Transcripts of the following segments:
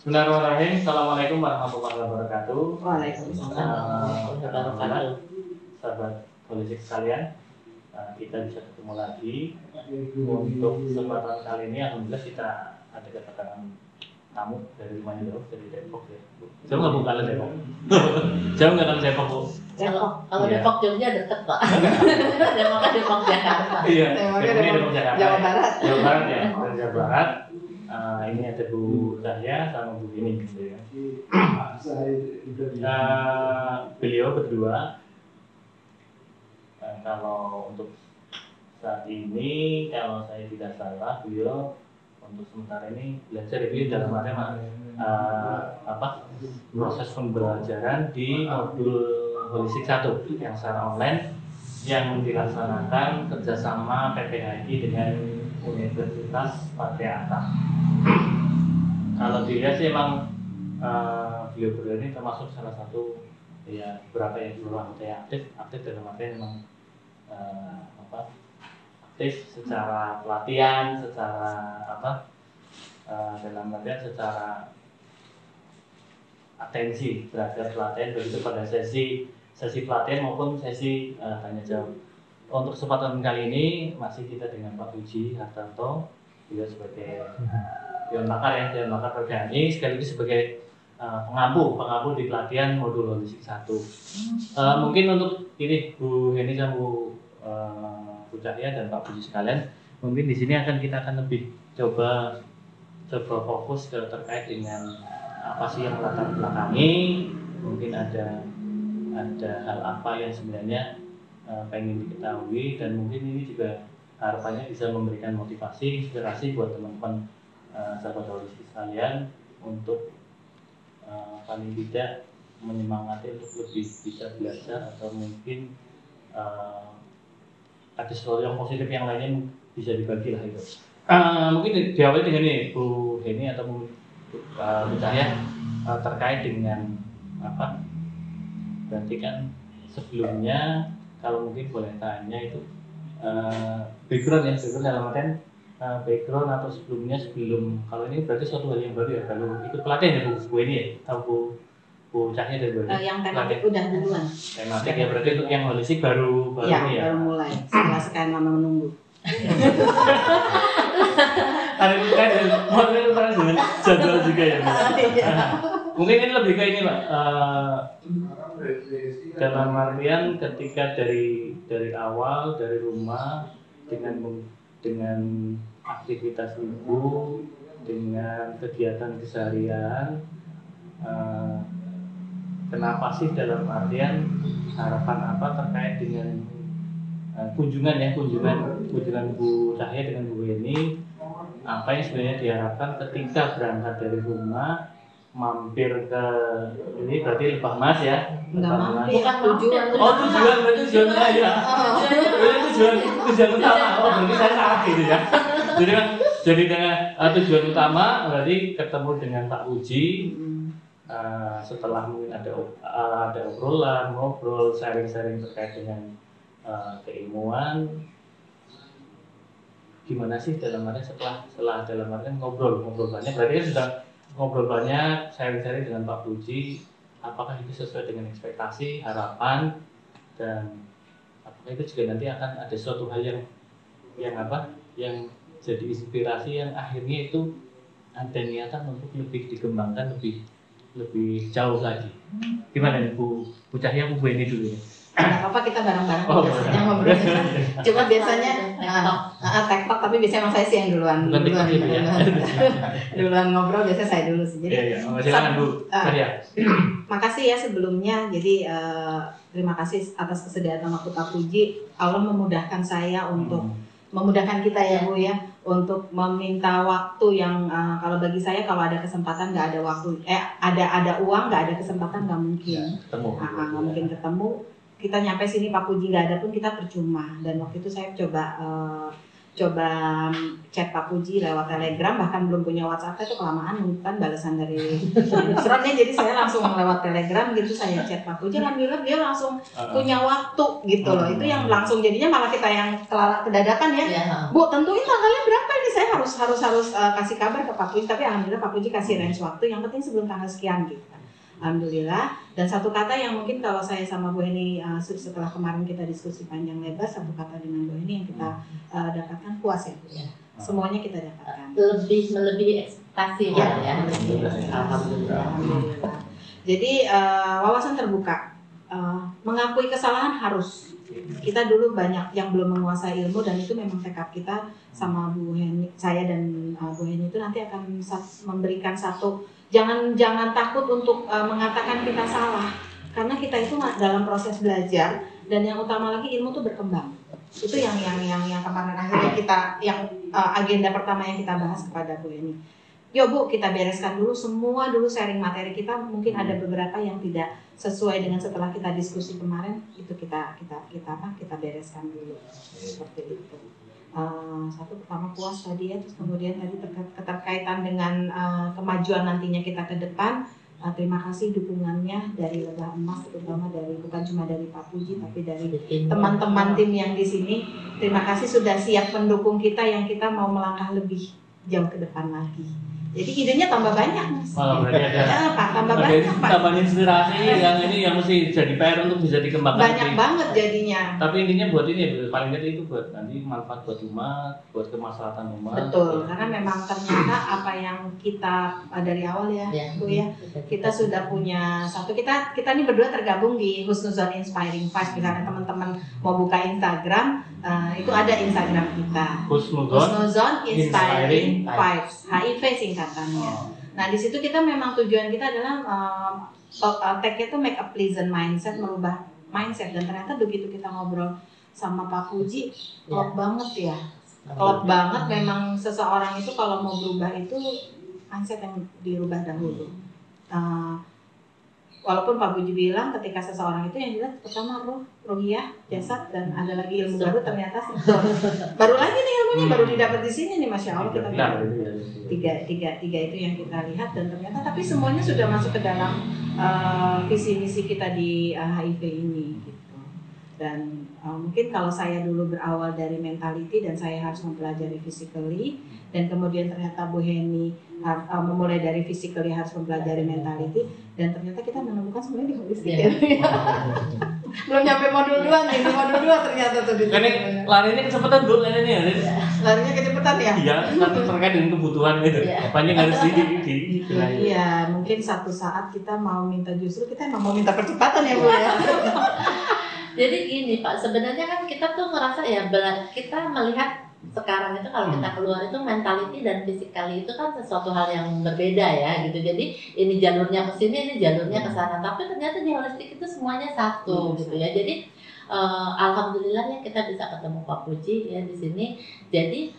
Bismillahirrahmanirrahim. Assalamualaikum warahmatullahi wabarakatuh. Waalaikumsalam. Sahabat holistik sekalian, kita bisa ketemu lagi untuk kesempatan kali ini. Alhamdulillah kita ada kedatangan tamu dari rumahnya jauh, dari Depok ya. Jauh nggak Bu kalian Depok? Jauh nggak kan Depok Bu? Kalau Depok Jogja deket Pak. Depok Jakarta. Iya. Ini Depok Jakarta. Jawa Barat. Jawa Barat ya, dari Jawa Barat. Ini ada Bu Cahya sama Bu Ini gitu ya. Beliau berdua kalau untuk saat ini kalau saya tidak salah beliau untuk sementara ini belajar di dalam proses pembelajaran di modul holistik 1 yang secara online yang dilaksanakan kerjasama PPHI dengan Universitas Padre Atta. Kalau dilihat sih emang beliau berdua ini termasuk salah satu ya beberapa yang dulu aktif dalam artian memang aktif secara pelatihan, secara dalam artian secara atensi terhadap pelatihan begitu pada sesi pelatihan maupun sesi tanya jawab. Untuk kesempatan kali ini masih kita dengan Pak Puji Hartanto, dia sebagai Dewan Pakar PPHI sekaligus sebagai pengampu di pelatihan modul holistik 1. Mungkin untuk ini Bu Heni sama Bu Cahya dan Pak Puji sekalian, mungkin di sini kita akan lebih coba fokus terkait dengan apa sih yang melatar belakangi, mungkin ada hal apa yang sebenarnya pengen diketahui, dan mungkin ini juga harapannya bisa memberikan motivasi, inspirasi buat teman-teman sahabat holistik sekalian untuk paling tidak menyemangati untuk lebih bisa belajar atau mungkin ada sesuatu yang positif yang lainnya bisa dibagi lah itu. Mungkin diawali dengan ini Bu Heni atau Bu Cahya terkait dengan apa? Berarti kan sebelumnya kalau mungkin boleh tanya itu background dalam artian background atau sebelum kalau ini berarti suatu hal yang baru ya kalau ikut pelatihan ya Bu ini ya atau Bu Cahya dari baru yang tematik udah duluan. Tematik ya berarti untuk yang holistik baru Ya, ini ya. baru mulai setelah sekian lama menunggu. Ada kan model dengan jadwal juga ya. Mungkin ini lebih ke ini Pak. Dalam artian ketika dari awal dari rumah dengan aktivitas ibu, dengan kegiatan keseharian, kenapa sih dalam artian harapan apa terkait dengan kunjungan Bu Cahya dengan Bu Heni, apa yang sebenarnya diharapkan ketika berangkat dari rumah mampir ke ini berarti Lebah Mas ya? Bukan tujuan. Oh tujuan ya. Tujuan utama. Oh berarti saya salah gitu ya. Jadi dengan tujuan utama berarti ketemu dengan Pak Puji. Setelah mungkin ada obrolan, ngobrol, sharing terkait dengan keilmuan. Gimana sih dalam artian setelah dalam artian ngobrol banyak berarti kan sudah ngobrol banyak, sharing dengan Pak Puji, apakah itu sesuai dengan ekspektasi, harapan, dan apakah itu juga nanti akan ada suatu hal yang jadi inspirasi yang akhirnya itu ada niatan untuk lebih dikembangkan lebih jauh lagi. Gimana nih Bu Cahya, Bu Heni dulu ya? Nggak apa-apa, kita bareng-bareng biasanya ngobrol. Cuma biasanya tektok, tapi biasanya emang saya sih yang duluan ngobrol, biasanya saya dulu sih. Jadi silakan Bu Cahya. Makasih ya sebelumnya. Jadi terima kasih atas kesediaan waktu Pak Puji. Allah memudahkan saya untuk memudahkan kita ya Bu ya untuk meminta waktu yang kalau bagi saya kalau ada kesempatan nggak ada waktu ada uang nggak ada kesempatan nggak mungkin nggak mungkin ketemu. Kita nyampe sini Pak Puji nggak ada pun kita percuma, dan waktu itu saya coba coba chat Pak Puji lewat Telegram, bahkan belum punya WhatsApp itu kelamaan kan balasan dari suratnya, jadi saya langsung lewat Telegram gitu, saya chat Pak Puji, alhamdulillah dia langsung punya waktu gitu loh. Itu yang langsung jadinya malah kita yang kedadakan ya. Bu, tentuin tanggalnya berapa ini, saya harus kasih kabar ke Pak Puji, tapi alhamdulillah Pak Puji kasih range waktu, yang penting sebelum tanggal sekian gitu. Alhamdulillah. Dan satu kata yang mungkin kalau saya sama Bu Heni setelah kemarin kita diskusi panjang lebar, satu kata dengan Bu Heni yang kita dapatkan, puas ya Bu ya. Semuanya kita dapatkan. Lebih melebihi ekspektasi ya. Alhamdulillah. Jadi wawasan terbuka, mengakui kesalahan harus. Kita dulu banyak yang belum menguasai ilmu, dan itu memang tekad kita sama Bu Heni, saya dan Bu Heni itu nanti akan memberikan satu. Jangan takut untuk mengatakan kita salah, karena kita itu dalam proses belajar, dan yang utama lagi ilmu itu berkembang. Itu yang kemarin akhirnya kita agenda pertama yang kita bahas kepada Bu Eni. Yo Bu, kita bereskan dulu semua sharing materi kita. Mungkin ada beberapa yang tidak sesuai dengan setelah kita diskusi kemarin, itu kita bereskan dulu seperti itu. Satu pertama puas tadi ya, terus kemudian tadi keterkaitan dengan kemajuan nantinya kita ke depan. Terima kasih dukungannya dari Lebah Emas, terutama bukan cuma dari Pak Puji, tapi dari teman-teman tim yang di sini. Terima kasih sudah siap mendukung kita yang kita mau melangkah lebih jauh ke depan lagi. Jadi idenya tambah banyak Mas. Berarti ada Pak, tambah banyak Pak. Tambah inspirasi yang mesti jadi PR untuk bisa dikembangkan. Banyak banget jadinya. Tapi intinya buat ini, paling tidak itu buat nanti manfaat buat umat, buat kemaslahatan umat. Betul, karena memang ternyata apa yang kita dari awal ya Bu ya, kita sudah punya satu, kita ini berdua tergabung di Husnuzon Inspiring Vibes. Misalnya teman-teman mau buka Instagram, itu ada Instagram kita. Husnuzon Inspiring Vibes, HIV singkatannya. Nah di situ kita memang tujuan kita adalah tag-nya itu make a pleasant mindset, merubah mindset. Dan ternyata begitu kita ngobrol sama Pak Puji, klop banget ya. Klop banget, memang seseorang itu kalau mau berubah itu mindset yang dirubah dahulu. Walaupun Pak Puji bilang ketika seseorang itu yang dilihat pertama ruhiyah, jasad, dan ada lagi ilmu baru, ternyata baru lagi nih ilmunya baru didapat di sini nih, Masya Allah. Kita tiga itu yang kita lihat, dan ternyata tapi semuanya sudah masuk ke dalam visi misi kita di HIV ini gitu. Dan mungkin kalau saya dulu berawal dari mentality dan saya harus mempelajari physically, dan kemudian ternyata Bu Heni memulai dari physically harus mempelajari mentality, dan ternyata kita menemukan sebenarnya di holistik ya. Belum nyampe modul 2 nih, di modul 2 ternyata tuh. Ini larinya kecepatan Bu, ini. Larinya kecepatan ya? Iya, terkait dengan kebutuhan itu. Apanya harus di. Iya, mungkin satu saat kita mau minta, justru kita emang mau minta percepatan ya Bu ya. Jadi gini Pak, sebenarnya kan kita tuh ngerasa ya, kita melihat sekarang itu kalau kita keluar itu mentality dan physically itu kan sesuatu hal yang berbeda ya gitu. Jadi ini jalurnya ke sini, ini jalurnya ke sana. Tapi ternyata di holistik itu semuanya satu gitu ya. Jadi alhamdulillahnya kita bisa ketemu Pak Puji ya di sini. Jadi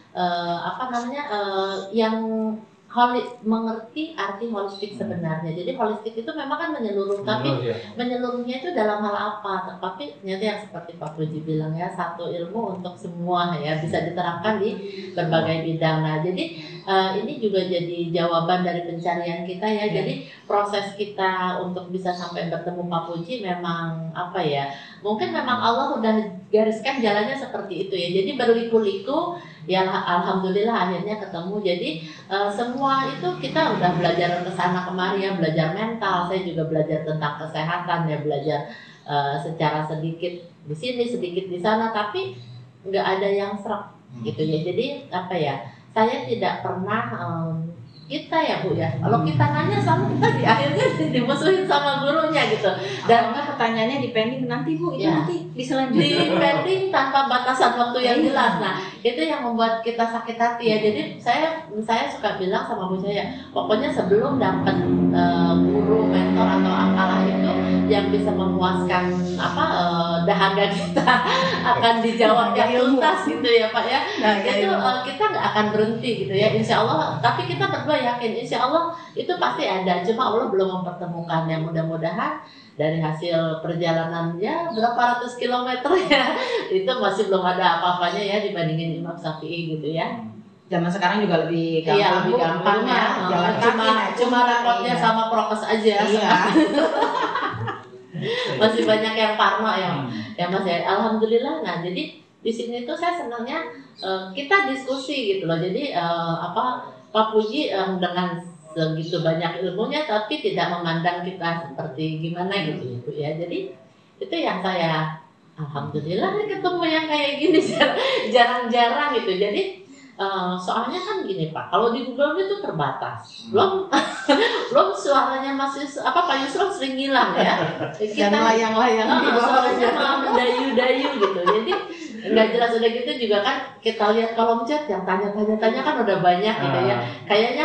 yang mengerti arti holistik sebenarnya. Jadi holistik itu memang kan menyeluruh, tapi menyeluruhnya itu dalam hal apa? Tapi ternyata yang seperti Pak Puji bilang ya, satu ilmu untuk semua ya, bisa diterapkan di berbagai bidang. Nah, jadi ini juga jadi jawaban dari pencarian kita ya. Jadi proses kita untuk bisa sampai bertemu Pak Puji memang apa ya? Mungkin memang Allah udah gariskan jalannya seperti itu ya. Jadi berliku-liku ya, alhamdulillah akhirnya ketemu. Jadi semua itu kita udah belajar kesana kemari ya, belajar mental. Saya juga belajar tentang kesehatan ya, belajar secara sedikit di sini, sedikit di sana, tapi nggak ada yang serak gitu ya. Jadi apa ya? Saya tidak pernah kita ya Bu ya, kalau kita nanya sama kita di akhirnya dimusuhin sama gurunya gitu. Dan pertanyaannya dipending nanti Bu, itu nanti bisa lanjut. Dipending tanpa batasan waktu yang jelas. Nah itu yang membuat kita sakit hati ya. Jadi saya suka bilang sama Bu saya, pokoknya sebelum dapat guru, mentor atau apalah itu yang bisa memuaskan dahaga kita akan dijawab yang tuntas gitu ya Pak ya. Nah, itu kita nggak akan berhenti gitu ya, Insya Allah. Tapi kita berdua yakin Insya Allah itu pasti ada, cuma Allah belum mempertemukannya. Mudah-mudahan dari hasil perjalanan ya berapa ratus kilometer ya itu masih belum ada apa-apanya ya dibandingin Imam Syafi'i gitu ya. Zaman sekarang juga lebih gampang. Iya, lebih gampang ya. Jalan Cuma repotnya sama prokes aja. Iya. Masih banyak yang parno ya Mas ya. Alhamdulillah. Nah, jadi di sini tuh saya senangnya kita diskusi gitu loh. Jadi Pak Puji dengan segitu banyak ilmunya tapi tidak memandang kita seperti gimana gitu ya. Jadi itu yang saya alhamdulillah ketemu yang kayak gini jarang-jarang gitu. Jadi soalnya kan gini Pak, kalau di Google itu terbatas. Belum suaranya masih Pak Yusron sering hilang ya. Dan layang-layang di bawah suaranya malah mendayu-dayu gitu. Jadi nggak jelas udah gitu juga kan kita lihat kolom chat yang tanya-tanya kan udah banyak gitu ya. Kayaknya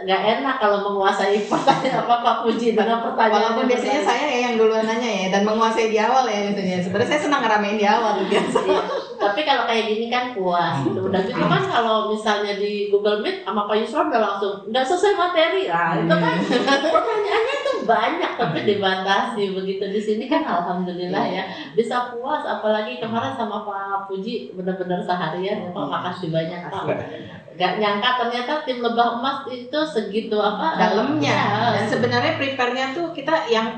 nggak enak kalau menguasai pertanyaan Pak Puji dengan pertanyaan. Walaupun biasanya saya yang duluan nanya ya dan menguasai di awal ya biasanya. Sebenarnya saya senang ngeramein di awal biasa. Iya. Tapi kalau kayak gini kan puas gitu. Udah gitu kan kalau misalnya di Google Meet sama Pak Yusron udah langsung nggak selesai materi lah. Itu kan pertanyaannya tuh banyak tapi dibatasi begitu. Di sini kan alhamdulillah ya bisa puas. Apalagi kemarin sama Pak Puji benar-benar seharian. Pak makasih banyak Pak. Gak nyangka ternyata tim Lebah Emas itu segitu dalamnya. Dan sebenarnya prepare-nya tuh kita yang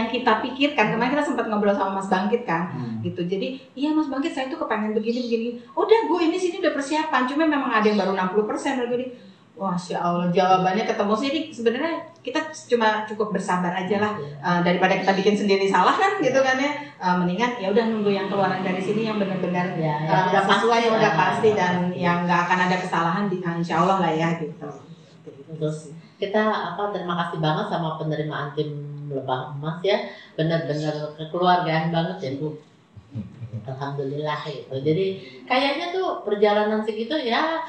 kita pikirkan. Kemarin kita sempat ngobrol sama Mas Bangkit kan, gitu. Jadi iya Mas Bangkit saya tuh kepengen begini. Udah gue ini sini udah persiapan. Cuma memang ada yang baru 60% lagi. Wah, Masya Allah, jawabannya ketemu sih. Jadi sebenarnya kita cuma cukup bersabar aja lah daripada kita bikin sendiri salah kan gitu kan ya. Mendingan ya udah nunggu yang keluaran dari sini yang benar-benar udah sesuai, udah pasti dan yang nggak akan ada kesalahan insya Allah lah ya gitu. Terus kita terima kasih banget sama penerimaan tim Lebah Emas ya, benar-benar kekeluargaan banget ya Bu. Alhamdulillah gitu. Jadi kayaknya tuh perjalanan segitu ya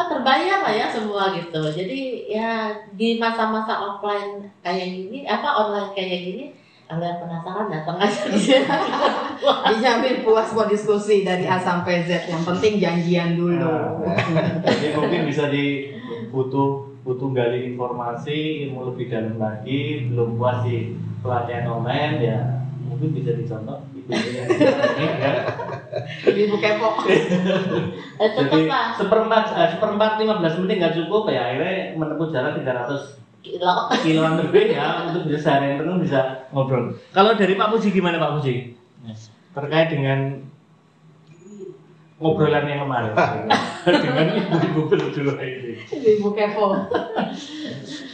terbayar lah ya semua gitu. Jadi ya di masa-masa offline kayak gini, online kayak gini, kalau yang penasaran datang aja. Dijamin puas mau diskusi dari A sampai Z. Yang penting janjian dulu. Jadi mungkin bisa butuh gali informasi, ilmu lebih dalam lagi, belum puas di pelatihan online ya mungkin bisa dicontoh itu ya. Ibu kepo. Jadi seperempat 15 menit nggak cukup ya, akhirnya menempuh jarak 300 kiloan lebih ya untuk bisa seharian penuh bisa ngobrol. Kalau dari Pak Puji gimana Pak Puji? Terkait dengan ngobrolan yang kemarin dengan ibu-ibu berdua ini. Ibu kepo.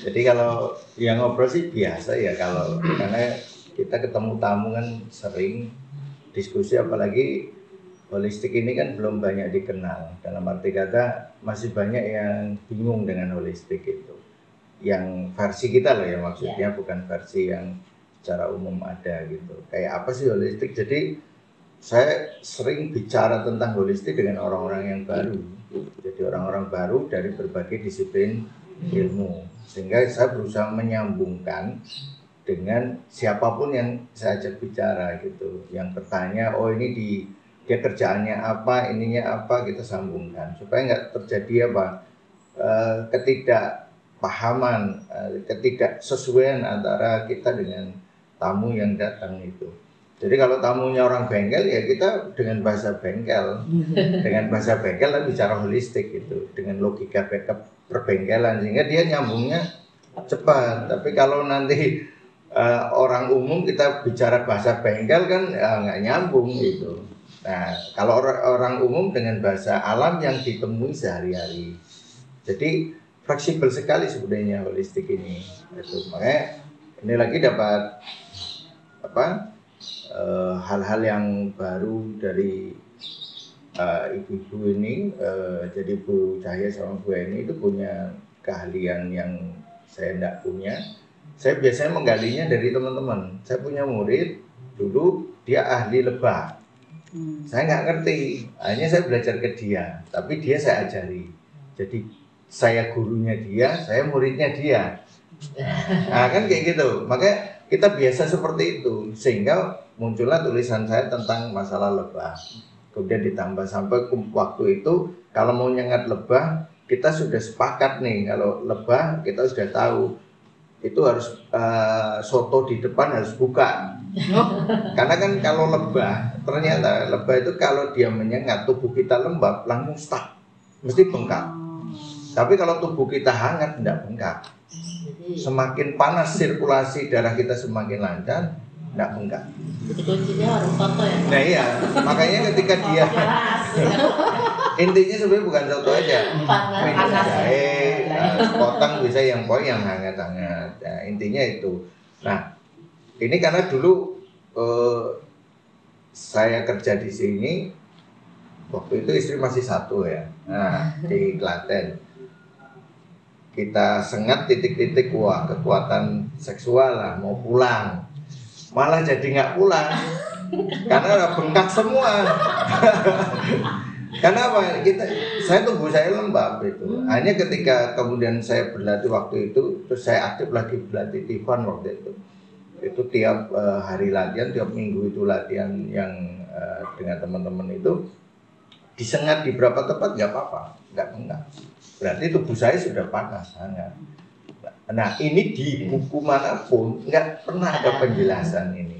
Jadi kalau yang ngobrol sih biasa ya karena kita ketemu tamu kan sering diskusi, apalagi holistik ini kan belum banyak dikenal. Dalam arti kata masih banyak yang bingung dengan holistik itu. Yang versi kita loh ya maksudnya, bukan versi yang secara umum ada gitu. Kayak apa sih holistik? Jadi saya sering bicara tentang holistik dengan orang-orang yang baru. Jadi orang-orang baru dari berbagai disiplin ilmu. Sehingga saya berusaha menyambungkan dengan siapapun yang saya ajak bicara gitu. Yang bertanya, oh ini dia kerjaannya apa, ininya apa, kita sambungkan. Supaya nggak terjadi ketidakpahaman, ketidaksesuaian antara kita dengan tamu yang datang itu. Jadi kalau tamunya orang bengkel ya kita dengan bahasa bengkel, dengan bahasa bengkel dan bicara holistik gitu, dengan logika perbengkelan sehingga dia nyambungnya cepat. Tapi kalau nanti orang umum kita bicara bahasa bengkel kan nggak nyambung gitu. Nah kalau orang umum dengan bahasa alam yang ditemui sehari-hari, jadi fleksibel sekali sebenarnya holistik ini. Itu makanya ini lagi dapat hal-hal yang baru dari ibu-ibu ini. Jadi Bu Cahya sama Bu Eni itu punya keahlian yang saya tidak punya. Saya biasanya menggalinya dari teman-teman. Saya punya murid dulu dia ahli lebah. Saya nggak ngerti, akhirnya saya belajar ke dia. Tapi dia saya ajari. Jadi saya gurunya dia, saya muridnya dia. Nah kan kayak gitu. Makanya kita biasa seperti itu, sehingga muncullah tulisan saya tentang masalah lebah. Kemudian ditambah sampai waktu itu kalau mau nyengat lebah kita sudah sepakat nih, kalau lebah kita sudah tahu itu harus soto di depan harus buka. Karena kan kalau lebah, ternyata lebah itu kalau dia menyengat tubuh kita lembab langsung stuck, mesti bengkak. Tapi kalau tubuh kita hangat tidak bengkak. Semakin panas sirkulasi darah kita semakin lancar, tidak bengkak. Jadi kuncinya harus soto ya. Nah iya, makanya ketika dia intinya sebenarnya bukan soto aja, minum jahe, potong bisa yang hangat-hangat. Nah, intinya itu. Nah, ini karena dulu saya kerja di sini, waktu itu istri masih satu ya, nah di Klaten. Kita sengat titik-titik, wah kekuatan seksual lah, mau pulang, malah jadi nggak pulang, karena bengkak semua. Karena apa? Tubuh saya lembab itu. Hanya ketika kemudian saya berlatih waktu itu, terus saya aktif lagi berlatih Tifan waktu itu. Itu tiap hari latihan, tiap minggu itu latihan yang dengan teman-teman itu disengat di beberapa tempat nggak apa-apa, nggak bengkak. Berarti tubuh saya sudah panas hangat. Nah ini di buku manapun nggak pernah ada penjelasan ini.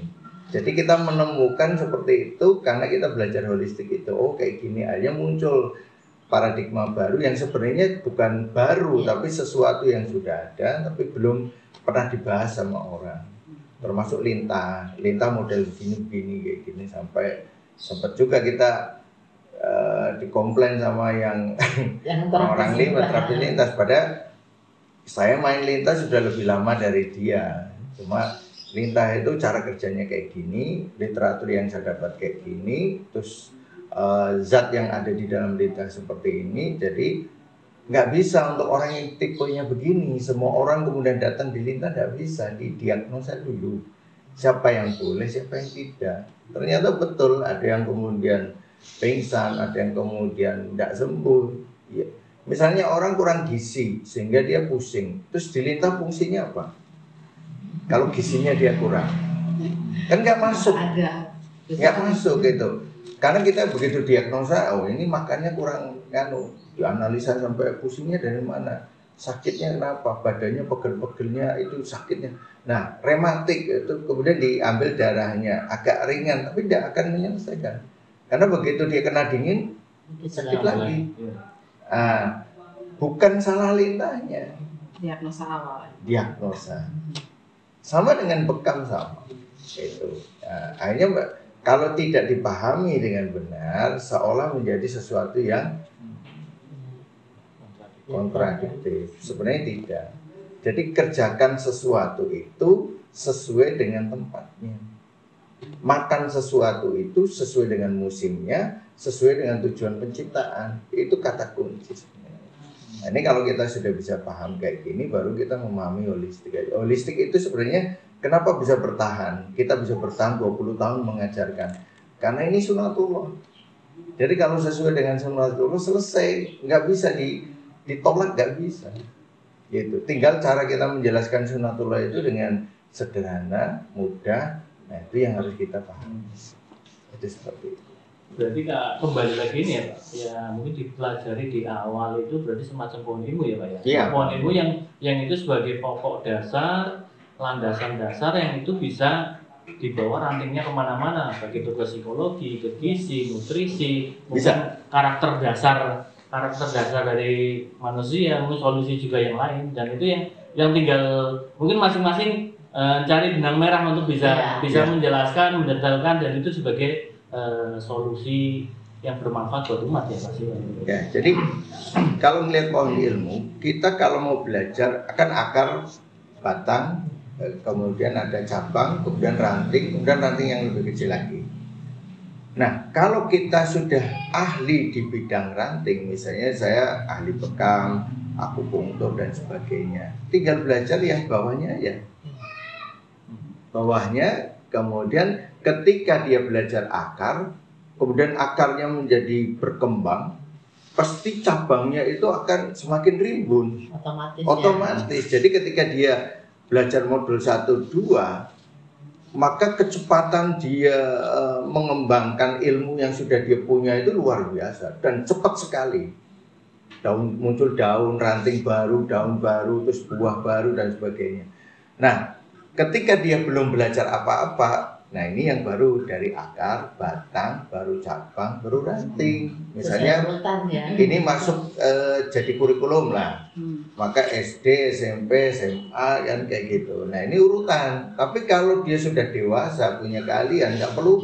Jadi kita menemukan seperti itu karena kita belajar holistik itu. Oh kayak gini aja muncul paradigma baru yang sebenarnya bukan baru tapi sesuatu yang sudah ada tapi belum pernah dibahas sama orang. Termasuk lintah model begini kayak gini sampai sempat juga kita dikomplain sama yang orang terapi lintas. Pada saya main lintas sudah lebih lama dari dia. Cuma lintah itu cara kerjanya kayak gini, literatur yang saya dapat kayak gini, terus zat yang ada di dalam lintah seperti ini. Jadi nggak bisa untuk orang yang tipenya begini, semua orang kemudian datang di lintah nggak bisa, didiagnosa dulu siapa yang boleh, siapa yang tidak. Ternyata betul ada yang kemudian pingsan, ada yang kemudian tidak sembuh. Ya. Misalnya orang kurang gizi sehingga dia pusing, terus di lintah fungsinya apa? Kalau gizinya dia kurang, kan nggak masuk, nggak masuk gitu. Karena kita begitu diagnosa, oh ini makannya kurang, dianalisa sampai pusingnya dari mana, sakitnya kenapa, badannya pegel-pegelnya itu sakitnya. Nah, rematik itu kemudian diambil darahnya, agak ringan, tapi tidak akan menyelesaikan. Karena begitu dia kena dingin, sakit lagi. Bukan salah lintahnya, diagnosa awal. Diagnosa. Sama dengan bekam sama itu. Akhirnya kalau tidak dipahami dengan benar seolah menjadi sesuatu yang kontradiktif. Sebenarnya tidak. Jadi kerjakan sesuatu itu sesuai dengan tempatnya. Makan sesuatu itu sesuai dengan musimnya, sesuai dengan tujuan penciptaan. Itu kata kunci sebenarnya. Nah, ini kalau kita sudah bisa paham kayak gini, baru kita memahami holistik. Holistik itu sebenarnya kenapa bisa bertahan? Kita bisa bertahan 20 tahun mengajarkan. Karena ini sunatullah. Jadi kalau sesuai dengan sunatullah selesai, nggak bisa ditolak, nggak bisa. Gitu. Tinggal cara kita menjelaskan sunatullah itu dengan sederhana, mudah. Nah itu yang harus kita pahami. Itu seperti itu. Berarti kembali lagi ini ya Pak, ya mungkin dipelajari di awal itu berarti semacam pohon ilmu ya Pak ya? Iya. Pohon ilmu yang itu sebagai pokok dasar, landasan dasar yang itu bisa dibawa rantingnya kemana-mana, baik itu ke psikologi, ke gizi, nutrisi, bisa. karakter dasar dari manusia, mungkin solusi juga yang lain, dan itu yang tinggal mungkin masing-masing cari benang merah untuk bisa menjelaskan, mendetailkan, dan itu sebagai solusi yang bermanfaat buat umat ya pasti. Ya, jadi kalau melihat pohon ilmu, kita kalau mau belajar akan akar, batang, kemudian ada cabang, kemudian ranting yang lebih kecil lagi. Nah, kalau kita sudah ahli di bidang ranting, misalnya saya ahli bekam, akupunktur dan sebagainya, tinggal belajar yang bawahnya aja. Bawahnya, kemudian ketika dia belajar akar, kemudian akarnya menjadi berkembang, pasti cabangnya itu akan semakin rimbun. Otomatis. Jadi ketika dia belajar modul 1, 2, maka kecepatan dia mengembangkan ilmu yang sudah dia punya itu luar biasa dan cepat sekali. Muncul daun, ranting baru, daun baru, terus buah baru dan sebagainya. Nah, ketika dia belum belajar apa-apa, nah ini yang baru dari akar, batang, baru cabang, baru ranting. Misalnya ini masuk jadi kurikulum lah. Maka SD, SMP, SMA kan kayak gitu. Nah ini urutan. Tapi kalau dia sudah dewasa, punya keahlian, nggak perlu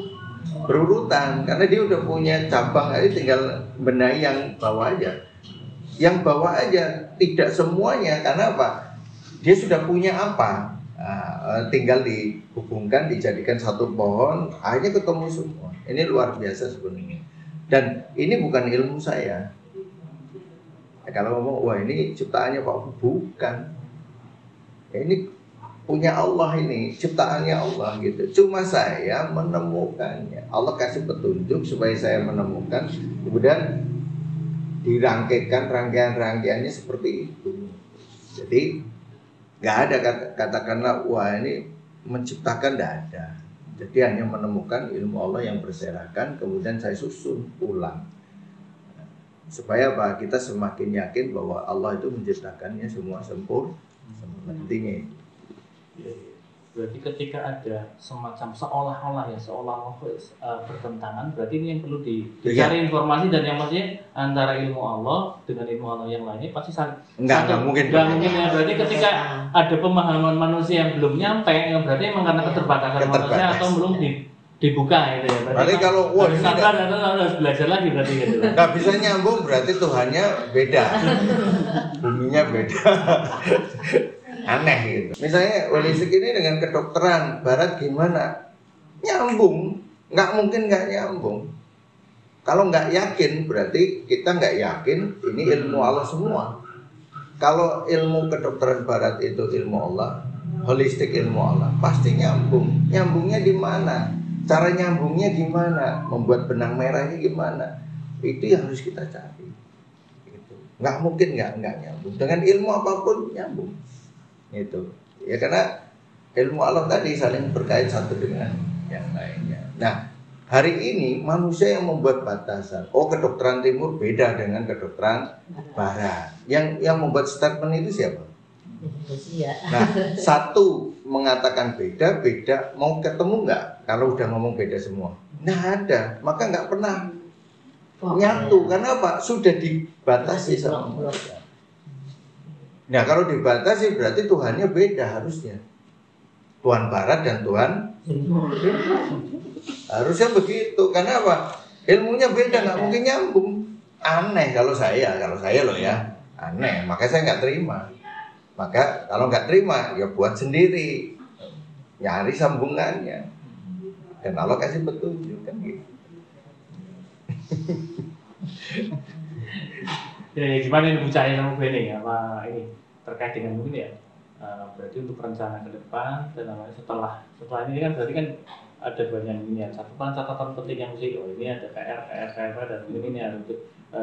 berurutan. Karena dia udah punya cabang, jadi tinggal benahi yang bawah aja. Yang bawah aja, tidak semuanya. Karena apa? Dia sudah punya apa? Nah, tinggal dihubungkan, dijadikan satu pohon, akhirnya ketemu semua. Ini luar biasa sebenarnya. Dan ini bukan ilmu saya. Kalau ngomong, wah ini ciptaannya Pak, bukan. Ini punya Allah, ini ciptaannya Allah gitu. Cuma saya menemukannya. Allah kasih petunjuk supaya saya menemukan, kemudian dirangkaikan rangkaian-rangkaiannya seperti itu. Jadi nggak ada katakanlah wah ini menciptakan, nggak ada. Jadi hanya menemukan ilmu Allah yang berserakan, kemudian saya susun ulang supaya apa, kita semakin yakin bahwa Allah itu menciptakannya semua sempurna. Intinya berarti ketika ada semacam seolah-olah bertentangan, berarti ini yang perlu dicari informasi, dan yang maksudnya antara ilmu Allah dengan ilmu Allah yang lainnya pasti nggak mungkin ya. Berarti ketika ada pemahaman manusia yang belum nyampe, berarti memang karena keterbatasan manusia atau belum dibuka gitu ya. Berarti kalau wah ini harus belajar lagi berarti gitu. Nggak bisa nyambung, berarti Tuhannya beda, buminya beda. Aneh gitu. Misalnya holistik ini dengan kedokteran barat gimana? Nyambung, nggak mungkin nggak nyambung. Kalau nggak yakin berarti kita nggak yakin ini ilmu Allah semua. Kalau ilmu kedokteran barat itu ilmu Allah, holistik ilmu Allah, pasti nyambung. Nyambungnya di mana? Cara nyambungnya gimana? Membuat benang merahnya gimana? Itu yang harus kita cari. Gitu. Nggak mungkin nggak nyambung. Dengan ilmu apapun nyambung. Itu ya, karena ilmu Allah tadi saling berkait satu dengan yang lainnya. Nah, hari ini manusia yang membuat batasan. Oh, kedokteran timur beda dengan kedokteran barat. Yang membuat statement itu siapa? Nah, satu mengatakan beda, mau ketemu nggak? Kalau udah ngomong beda semua, nggak ada. Maka nggak pernah nyatu. Karena apa? Sudah dibatasi sama mereka. Nah kalau dibatasi berarti Tuhannya beda harusnya. Tuhan Barat dan Tuhan harusnya begitu. Karena apa? Ilmunya beda, nggak mungkin nyambung. Aneh kalau saya loh ya, aneh. Maka saya nggak terima. Maka kalau nggak terima ya buat sendiri, nyari sambungannya. Dan Allah kasih petunjuk kan gitu. Ya, gimana ini bicarain sama Beni apa ini terkait dengan mungkin ya, berarti untuk rencana ke depan dan setelah ini kan berarti kan ada banyak ini ya, catatan penting yang mesti ini ada PR dan ini harus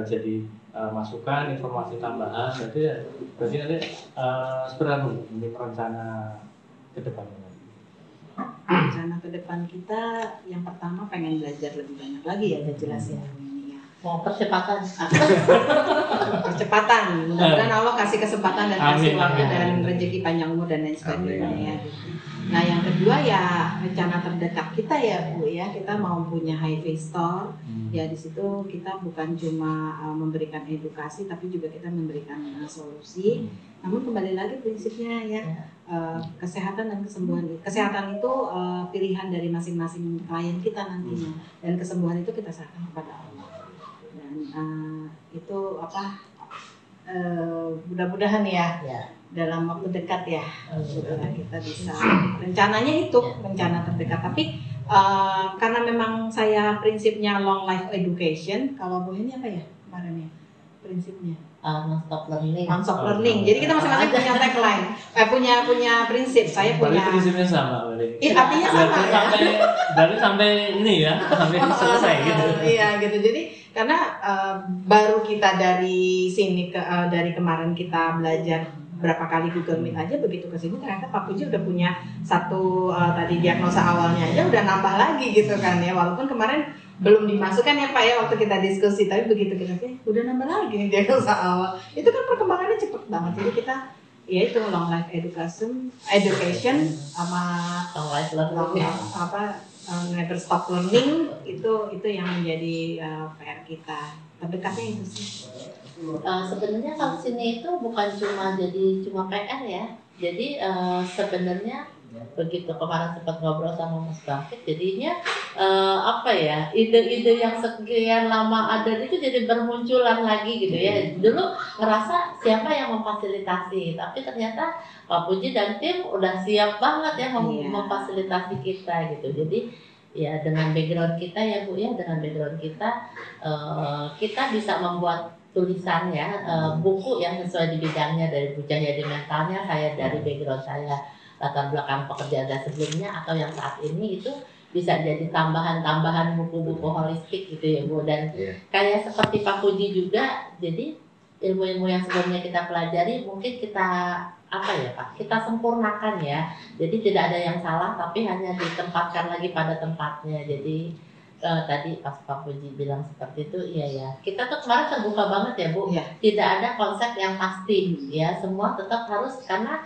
jadi masukan informasi tambahan. Berarti nanti seperti apa ini rencana ke depan? Rencana ke depan kita yang pertama pengen belajar lebih banyak lagi ya, udah jelas ya. Mau percepatan. Percepatan. Mudah-mudahan Allah kasih kesempatan dan kasih waktu dan rezeki panjang umur dan lain sebagainya ya. Nah yang kedua ya rencana terdekat kita ya Bu ya, kita mau punya HiFi store. Ya di situ kita bukan cuma memberikan edukasi tapi juga kita memberikan solusi. Namun kembali lagi prinsipnya ya, kesehatan dan kesembuhan. Kesehatan itu pilihan dari masing-masing klien kita nantinya, dan kesembuhan itu kita serahkan kepada Allah. Itu apa mudah-mudahan ya dalam waktu dekat ya kita bisa, rencananya itu rencana terdekat, tapi karena memang saya prinsipnya long life education. Kalau Bu ini apa ya kemarin ya prinsipnya? Non-stop learning. Non-stop learning. Jadi kita masing-masing punya tagline, punya prinsip. Saya punya. Prinsipnya sama. Artinya sama ya. Dari sampai ini ya, sampai selesai gitu. Iya gitu. Jadi karena baru kita dari sini dari kemarin kita belajar berapa kali Google Meet aja, begitu ke sini ternyata Pak Puji udah punya satu tadi diagnosa awalnya aja udah nambah lagi gitu kan ya, walaupun kemarin belum dimasukkan ya Pak ya waktu kita diskusi, tapi begitu kita udah nambah lagi nih diagnosa awal. Itu kan perkembangannya cepet banget, jadi kita yaitu long life education sama Long life learning. never stop learning itu yang menjadi PR kita. Terdekatnya itu sih. Sebenarnya kalau sini itu bukan cuma PR ya. Jadi sebenarnya begitu kemarin sempat ngobrol sama Mas Bangkit, jadinya ide-ide yang sekian lama ada itu jadi bermunculan lagi gitu ya. Dulu ngerasa siapa yang memfasilitasi, tapi ternyata Pak Puji dan tim udah siap banget ya memfasilitasi kita gitu. Jadi ya dengan background kita ya Bu ya, dengan background kita bisa membuat tulisan ya, buku yang sesuai di bidangnya. Dari Bu Cahyadi mentalnya, saya dari background saya latar belakang pekerjaan saya sebelumnya atau yang saat ini itu bisa jadi tambahan buku-buku holistik gitu ya Bu. Dan kayak seperti Pak Puji juga, jadi ilmu-ilmu yang sebelumnya kita pelajari mungkin kita kita sempurnakan ya. Jadi tidak ada yang salah, tapi hanya ditempatkan lagi pada tempatnya. Jadi tadi pas Pak Puji bilang seperti itu, iya ya. Kita tuh kemarin terbuka banget ya Bu. Tidak ada konsep yang pasti ya. Semua tetap harus karena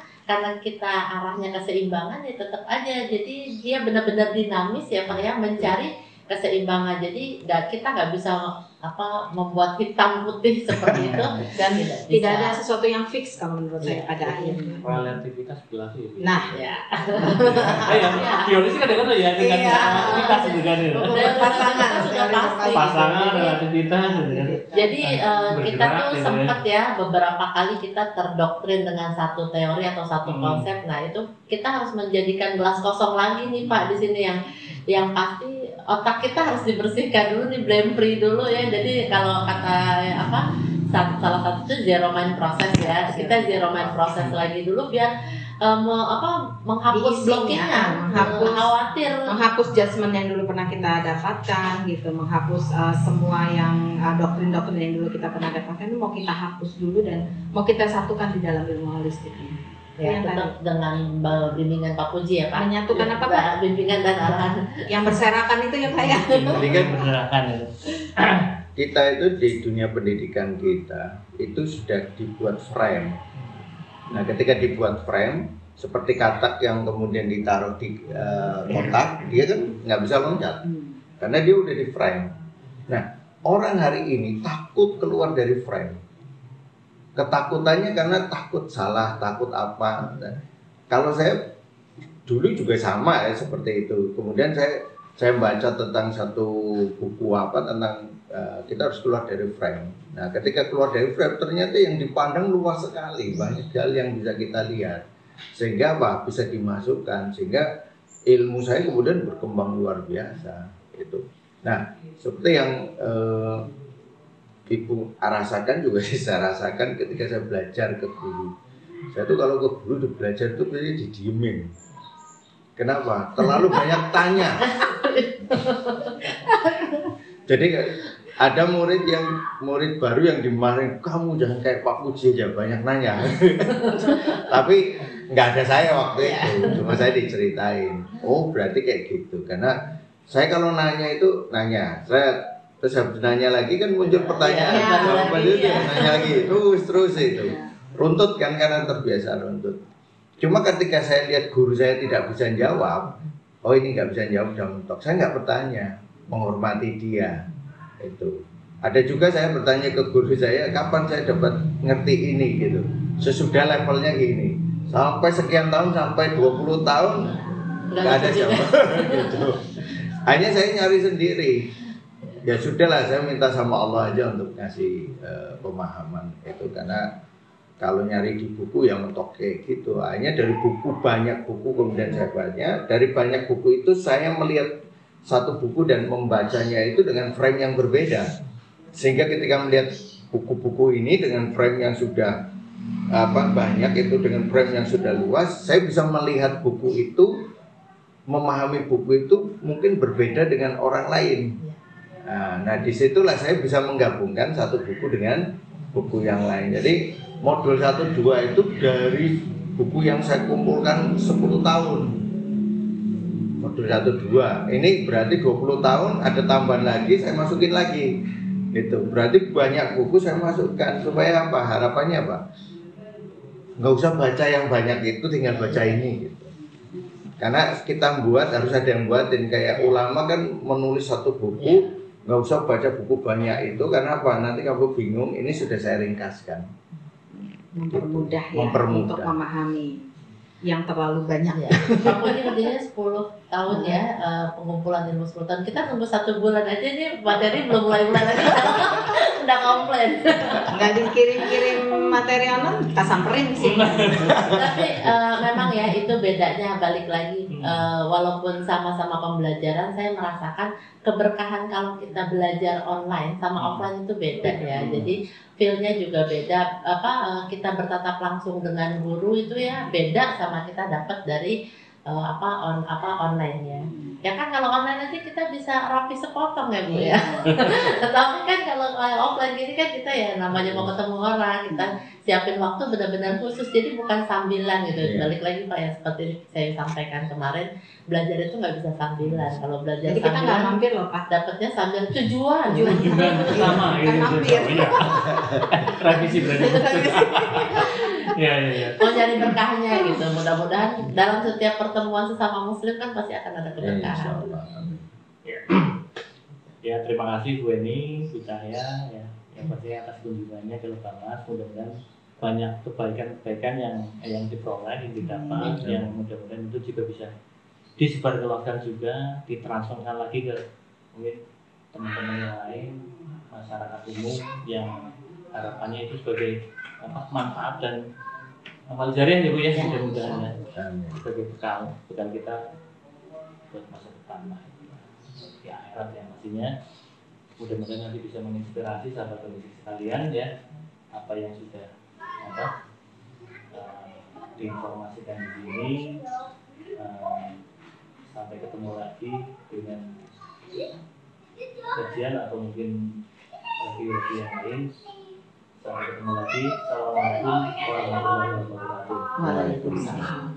kita arahnya keseimbangan ya tetap aja. Jadi dia benar-benar dinamis ya Pak ya, mencari keseimbangan. Jadi kita nggak bisa membuat hitam putih seperti itu, dan tidak ada sesuatu yang fix kalau menurut saya pada akhirnya. Relativitas berlaku ya. Nah, teori sih kadang-kadang ya dengan relativitas juga nih. Pasangan relativitas. Jadi kita tuh sempat ya beberapa kali kita terdoktrin dengan satu teori atau satu konsep. Nah itu kita harus menjadikan gelas kosong lagi nih Pak di sini yang pasti otak kita harus dibersihkan dulu, di blame free dulu ya. Jadi kalau kata salah satu itu zero mind process ya. Kita zero mind process lagi dulu biar menghapus blokingnya, menghapus judgement yang dulu pernah kita dapatkan gitu, menghapus semua yang doktrin-doktrin yang dulu kita pernah dapatkan itu mau kita hapus dulu dan mau kita satukan di dalam ilmu holistik ini. Ya, tetap dengan bimbingan Pak Puji ya Pak. Menyatukan apa Pak? Bimbingan dan arahan. Yang berserakan itu ya Pak ya. Jadi kan berserakan itu. Kita itu di dunia pendidikan kita itu sudah dibuat frame. Nah, ketika dibuat frame seperti katak yang kemudian ditaruh di kotak, dia kan nggak bisa loncat karena dia udah di frame. Nah, orang hari ini takut keluar dari frame. Ketakutannya karena takut salah, takut apa. Nah, kalau saya dulu juga sama ya seperti itu. Kemudian saya baca tentang satu buku tentang kita harus keluar dari frame. Nah, ketika keluar dari frame ternyata yang dipandang luas sekali, banyak hal yang bisa kita lihat. Sehingga bisa dimasukkan, sehingga ilmu saya kemudian berkembang luar biasa itu. Nah, seperti yang Ibu rasakan juga saya rasakan ketika saya belajar ke guru. Saya tuh kalau ke guru belajar tuh biasanya didiemin. Kenapa? Terlalu banyak tanya. Jadi ada murid baru yang dimarahin, kamu jangan kayak Pak Puji aja banyak nanya. Tapi nggak ada saya waktu itu, cuma saya diceritain. Oh berarti kayak gitu. Karena saya kalau nanya itu terus habis nanya lagi kan muncul pertanyaan, nanya lagi terus itu. Runtut kan karena terbiasa runtut. Cuma ketika saya lihat guru saya tidak bisa jawab, oh ini nggak bisa jawab, udah mentok. Saya nggak bertanya, menghormati dia. Itu. Ada juga saya bertanya ke guru saya, kapan saya dapat ngerti ini gitu. Sesudah levelnya gini. Sampai sekian tahun, sampai 20 tahun nggak ada jawaban gitu. Hanya saya nyari sendiri. Ya sudahlah, saya minta sama Allah aja untuk ngasih pemahaman itu, karena kalau nyari di buku yang mentok kayak gitu, hanya dari buku, banyak buku kemudian saya baca. Dari banyak buku itu saya melihat satu buku dan membacanya itu dengan frame yang berbeda. Sehingga ketika melihat buku-buku ini dengan frame yang sudah banyak itu, dengan frame yang sudah luas, saya bisa melihat buku itu, memahami buku itu mungkin berbeda dengan orang lain. Nah disitulah saya bisa menggabungkan satu buku dengan buku yang lain. Jadi modul 1-2 itu dari buku yang saya kumpulkan 10 tahun. Modul 1-2 ini berarti 20 tahun, ada tambahan lagi, saya masukin lagi. Itu berarti banyak buku saya masukkan. Supaya apa? Harapannya apa? nggak usah baca yang banyak itu, tinggal baca ini gitu. Karena kita buat harus ada yang buatin, kayak ulama kan menulis satu buku, nggak usah baca buku banyak itu, karena apa? Nanti kamu bingung, ini sudah saya ringkaskan. Mempermudah ya, Mempermudah. untuk memahami yang terlalu banyak. Ya. Aku ini udah 10 tahun ya pengumpulan ilmu 10 tahun. Kita nunggu 1 bulan aja nih materi belum mulai lagi udah komplain. Nggak dikirim-kirim materi online, kita samperin sih. Tapi memang ya itu bedanya, balik lagi walaupun sama-sama pembelajaran, saya merasakan keberkahan kalau kita belajar online sama offline itu beda ya. Jadi feel-nya juga beda. Kita bertatap langsung dengan guru itu ya beda sama kita dapat dari online ya. Ya kan kalau online nanti kita bisa rapi sepotong ya Bu ya. Tapi kan kalau offline gini kan kita ya namanya mau ketemu orang, kita siapin waktu benar-benar khusus, jadi bukan sambilan gitu. Balik lagi Pak ya, seperti saya sampaikan kemarin, belajar itu nggak bisa sambilan. Kalau belajar Jadi kita nggak sambilan mampir loh Pak. dapatnya sambil tujuan. Sama Kan mampir. Iya. Revisi berarti. Iya. Mau nyari berkahnya gitu. Mudah-mudahan dalam setiap pertemuan sesama muslim kan pasti akan ada keberkahan. Ya, terima kasih Bu Eni, Bu Cahya ya. Yang pasti atas kunjungannya ke Lebamas, mudah-mudahan banyak kebaikan-kebaikan yang diperoleh, yang didapat, yang mudah-mudahan itu juga bisa disebarluaskan juga, ditransferkan lagi ke mungkin teman-teman yang lain, masyarakat umum yang harapannya itu sebagai manfaat dan amal jariah ya Bu ya, mudah-mudahan ya, sebagai bekal kita buat masa depan di akhirat yang pastinya. Mudah-mudahan nanti bisa menginspirasi sahabat kondisi sekalian ya, apa yang sudah diinformasikan di sini. Sampai ketemu lagi dengan kajian atau mungkin review yang lain. Sampai ketemu lagi. Assalamualaikum warahmatullahi wabarakatuh. Waalaikumsalam.